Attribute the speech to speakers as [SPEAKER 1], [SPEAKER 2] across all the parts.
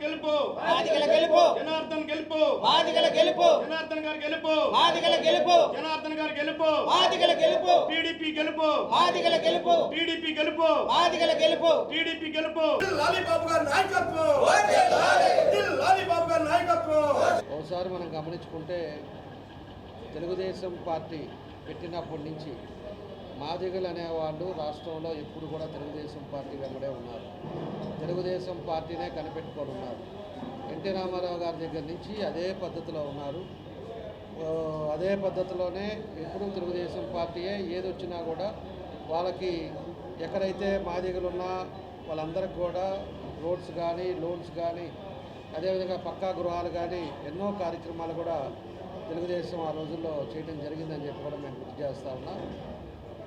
[SPEAKER 1] గెలుపు
[SPEAKER 2] మాదిగల గెలుపు
[SPEAKER 1] జనార్దన్ గెలుపు
[SPEAKER 2] మాదిగల గెలుపు
[SPEAKER 1] జనార్దన్ గారి గెలుపు
[SPEAKER 2] మాదిగల గెలుపు
[SPEAKER 1] జనార్దన్ గారి గెలుపు
[SPEAKER 2] మాదిగల గెలుపు
[SPEAKER 1] టీడీపీ గెలుపు
[SPEAKER 2] మాదిగల గెలుపు
[SPEAKER 1] టీడీపీ గెలుపు
[SPEAKER 2] మాదిగల గెలుపు
[SPEAKER 1] టీడీపీ గెలుపు
[SPEAKER 3] లాలి బాబు గారి నాయకత్వం లాలి బాబు గారి నాయకత్వం.
[SPEAKER 4] ఒకసారి మనం గమనించుకుంటే తెలుగుదేశం పార్టీ పెట్టినప్పటి నుంచి మాదిగలు అనేవాళ్ళు రాష్ట్రంలో ఎప్పుడు కూడా తెలుగుదేశం పార్టీ వెంబడే ఉన్నారు. తెలుగుదేశం పార్టీనే కనిపెట్టుకొని ఉన్నారు. ఎన్టీ రామారావు గారి దగ్గర నుంచి అదే పద్ధతిలో ఉన్నారు. అదే పద్ధతిలోనే ఎప్పుడు తెలుగుదేశం పార్టీయే ఏదొచ్చినా కూడా వాళ్ళకి ఎక్కడైతే మాదిగలు ఉన్నా వాళ్ళందరికీ కూడా రోడ్స్ కానీ లోన్స్ కానీ అదేవిధంగా పక్కా గృహాలు కానీ ఎన్నో కార్యక్రమాలు కూడా తెలుగుదేశం ఆ రోజుల్లో చేయడం జరిగిందని చెప్పి కూడా మేము గుర్తు చేస్తూ ఉన్నాం.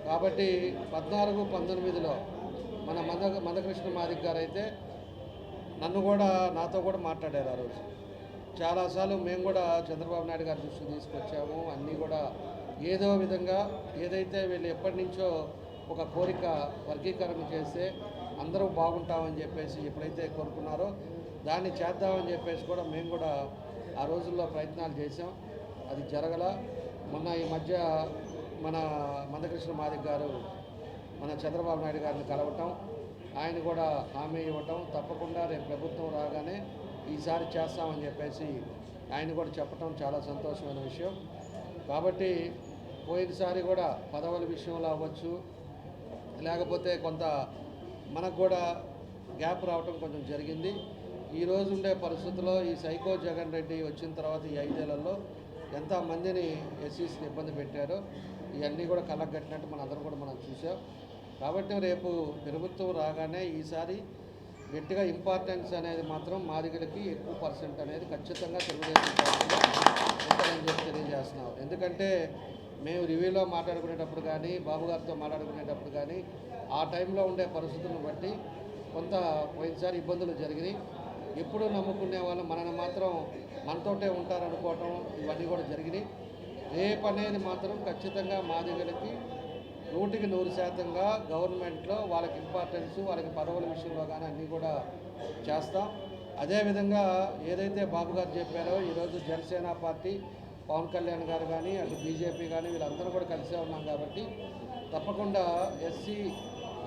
[SPEAKER 4] కాబట్టి 14-19లో మన మందకృష్ణ మాదిగ గారు అయితే నాతో కూడా మాట్లాడారు. ఆ రోజు చాలాసార్లు మేము కూడా చంద్రబాబు నాయుడు గారి దృష్టికి తీసుకొచ్చాము. అన్నీ కూడా ఏదో విధంగా ఏదైతే వీళ్ళు ఎప్పటి నుంచో ఒక కోరిక వర్గీకరణ చేస్తే అందరూ బాగుంటామని చెప్పేసి ఎప్పుడైతే కోరుకున్నారో దాన్ని చేద్దామని చెప్పేసి కూడా మేము కూడా ఆ రోజుల్లో ప్రయత్నాలు చేసాం. అది జరగల. మొన్న ఈ మధ్య మన మందకృష్ణ మాదిగ గారు మన చంద్రబాబు నాయుడు గారిని కలవటం, ఆయన కూడా హామీ ఇవ్వటం, తప్పకుండా రేపు ప్రభుత్వం రాగానే ఈసారి చేస్తామని చెప్పేసి ఆయన కూడా చెప్పటం చాలా సంతోషమైన విషయం. కాబట్టి పోయినసారి కూడా పదవుల విషయంలో అవ్వచ్చు, లేకపోతే కొంత మనకు కూడా గ్యాప్ రావటం కొంచెం జరిగింది. ఈరోజు ఉండే పరిస్థితుల్లో ఈ సైకో జగన్ రెడ్డి వచ్చిన తర్వాత ఈ 5 ఏళ్లలో ఎంతమందిని ఎస్సీస్ని ఇబ్బంది పెట్టారో ఇవన్నీ కూడా కళ్ళకు కట్టినట్టు మనందరం కూడా మనం చూసాం. కాబట్టి రేపు ప్రభుత్వం రాగానే ఈసారి గట్టిగా ఇంపార్టెన్స్ అనేది మాత్రం మాదిగలకి ఎక్కువ % అనేది ఖచ్చితంగా తెలుగుదేశం పార్టీలో ఉంటుందని చెప్పి తెలియజేస్తున్నాం. ఎందుకంటే మేము రివ్యూలో మాట్లాడుకునేటప్పుడు కానీ బాబు గారితో మాట్లాడుకునేటప్పుడు కానీ ఆ టైంలో ఉండే పరిస్థితులను బట్టి కొంత పోయినసారి ఇబ్బందులు జరిగినాయి. ఎప్పుడు నమ్ముకునే వాళ్ళు మనని మాత్రం మనతోటే ఉంటారనుకోవటం ఇవన్నీ కూడా జరిగినాయి. రేపు అనేది మాత్రం ఖచ్చితంగా మాదిగలకి 100% గవర్నమెంట్లో వాళ్ళకి ఇంపార్టెన్స్, వాళ్ళకి పదవుల విషయంలో కానీ అన్నీ కూడా చేస్తాం. అదేవిధంగా ఏదైతే బాబు గారు చెప్పారో ఈరోజు జనసేన పార్టీ పవన్ కళ్యాణ్ గారు కానీ అటు బీజేపీ కానీ వీళ్ళందరూ కూడా కలిసే ఉన్నాం. కాబట్టి తప్పకుండా ఎస్సీ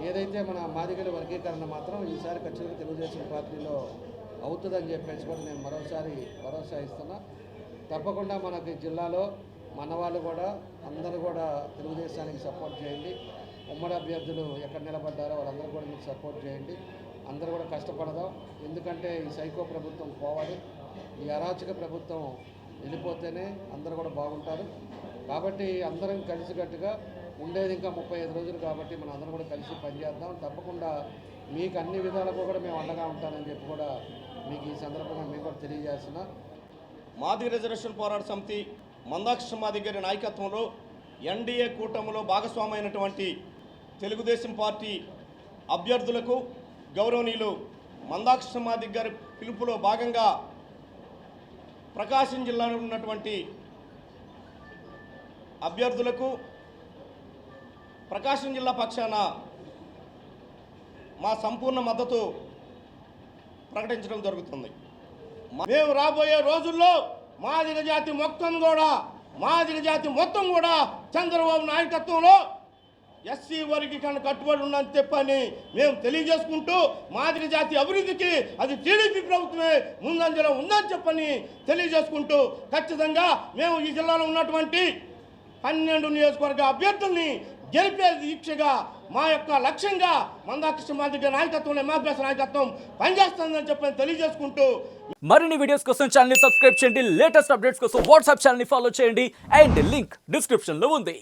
[SPEAKER 4] ఏదైతే మన మాదిగల వర్గీకరణ మాత్రం ఈసారి ఖచ్చితంగా తెలుగుదేశం పార్టీలో అవుతుందని చెప్పేసి కూడా నేను మరోసారి భరోసా ఇస్తున్నా. తప్పకుండా మనకి జిల్లాలో మన వాళ్ళు కూడా అందరూ కూడా తెలుగుదేశానికి సపోర్ట్ చేయండి. ఉమ్మడి అభ్యర్థులు ఎక్కడ నిలబడ్డారో వాళ్ళందరూ కూడా మీకు సపోర్ట్ చేయండి. అందరూ కూడా కష్టపడదాం. ఎందుకంటే ఈ సైకో ప్రభుత్వం పోవాలి, ఈ అరాచక ప్రభుత్వం వెళ్ళిపోతేనే అందరూ కూడా బాగుంటారు. కాబట్టి అందరం కలిసికట్టుగా ఉండేది ఇంకా 35 రోజులు కాబట్టి మనం అందరం కూడా కలిసి పనిచేద్దాం. తప్పకుండా మీకు అన్ని విధాలుగా కూడా మేము అండగా ఉంటానని చెప్పి కూడా మీకు ఈ సందర్భంగా మేము కూడా తెలియజేస్తున్నా.
[SPEAKER 3] మాదిగ రిజర్వేషన్ పోరాట సమితి మందాకృష్ణ మాదిగ గారి నాయకత్వంలో ఎన్డీఏ కూటమిలో భాగస్వామైనటువంటి తెలుగుదేశం పార్టీ అభ్యర్థులకు గౌరవనీయులు మందాకృష్ణ మాదిగ గారి పిలుపులో భాగంగా ప్రకాశం జిల్లాలో ఉన్నటువంటి అభ్యర్థులకు ప్రకాశం జిల్లా పక్షాన మా సంపూర్ణ మద్దతు ప్రకటించడం జరుగుతుంది. మేము రాబోయే రోజుల్లో మాదిగ జాతి మొత్తం కూడా చంద్రబాబు నాయకత్వంలో ఎస్సీ వర్గీకరణ కట్టుబడి ఉందని చెప్పని మేము తెలియజేసుకుంటూ మాదిగ జాతి అభివృద్ధికి అది టీడీపీ ప్రభుత్వమే ముందంజలో ఉందని చెప్పని తెలియజేసుకుంటూ ఖచ్చితంగా మేము ఈ జిల్లాలో ఉన్నటువంటి 12 నియోజకవర్గ అభ్యర్థుల్ని గెలిపే దీక్షగా మా యొక్క లక్ష్యంగా మందాకృష్ణ మాదిగ నాయకత్వంలో ఎంఆర్పీఎస్ నాయకత్వం పనిచేస్తుందని చెప్పని తెలియజేసుకుంటూ
[SPEAKER 5] మరిన్ని వీడియోస్ కోసం ఛానల్ ని సబ్స్క్రైబ్ చేయండి. లేటెస్ట్ అప్డేట్స్ కోసం వాట్సాప్ ఛానల్ ని ఫాలో చేయండి. అండ్ లింక్ డిస్క్రిప్షన్ లో ఉంది.